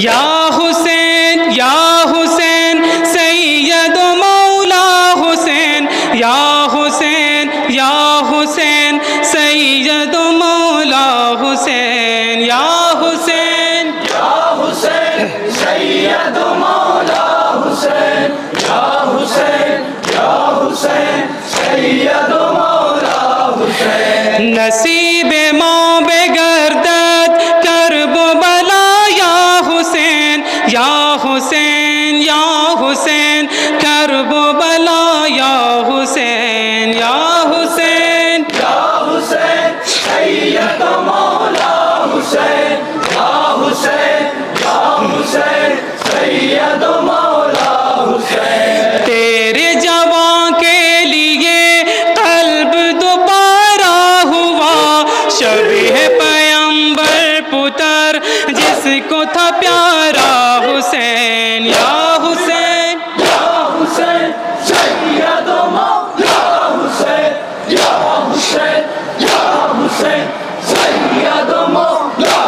یا حسین یا حسین سید مولا حسین یا حسین یا حسین سید مولا حسین یا حسین یا حسین سید مولا حسین یا حسین یا حسین سید مولا حسین نصیب ماں بگردد کرب و بلا یا حسین یا حسین یا حسین کرب و بلا یا حسین یا حسین یا حسین سید مولا حسین یا حسین یا حسین سید مولا حسین تیرے جوان کے لیے قلب دوبارہ ہوا شبیہ پیمبر پتر جس کو تھا پیارا حسین یا حسین یا حسین سید مولا حسین یا حسین یا حسین سید مولا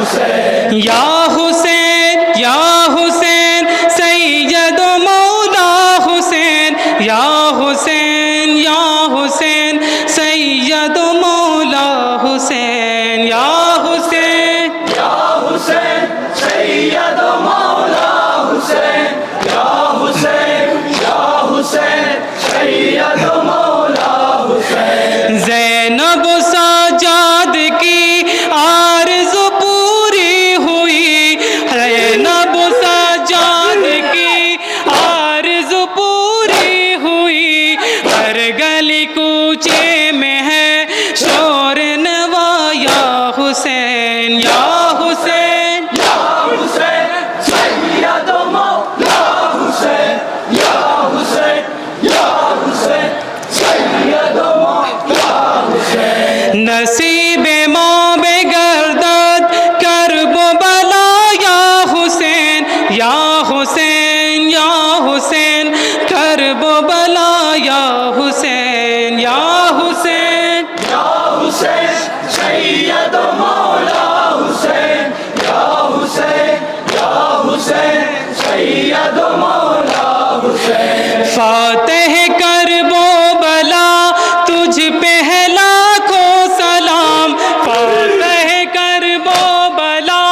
حسین یا حسین یا حسین سید مولا حسین یا حسین یا حسین سید مولا حسین یا حسین یا حسین سید مولا حسین یا حسین یا حسین سید مولا حسین زینب سجاد کی آرزو پوری ہوئی زینب سجاد کی آرزو پوری ہوئی ہر گلی کوچے میں ہے شور نوا یا حسین یا حسین یا حسین سید مولا حسین یا حسین یا حسین سید مولا حسین نصیب ماں بگردد کرب و بلا یا حسین یا حسین یا حسین کرب و بلا یا حسین یا حسین یا حسین سید مولا حسین یا حسین یا حسین سید مولا حسین فاتح کرب و بلا تجھ پہ ہے لاکھوں سلام فاتح کرب و بلا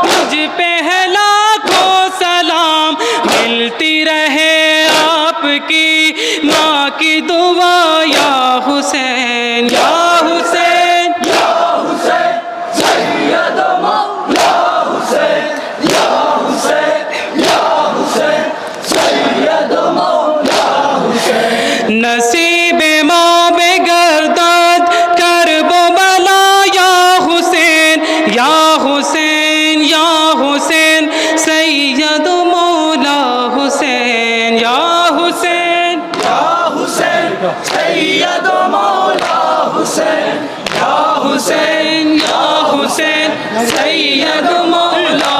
تجھ پہ ہے لاکھوں سلام ملتی رہے آپ کی ماں کی دعا یا حسین یا حسین یا حسین سید مولا حسین یا حسین یا حسین سید مولا حسین نصیب ماں بگردد کرب و بلا یا حسین یا حسین یا حسین سید مولا حسین یا حسین یا حسین سید مولا حسین یا حسین یا حسین سید مولا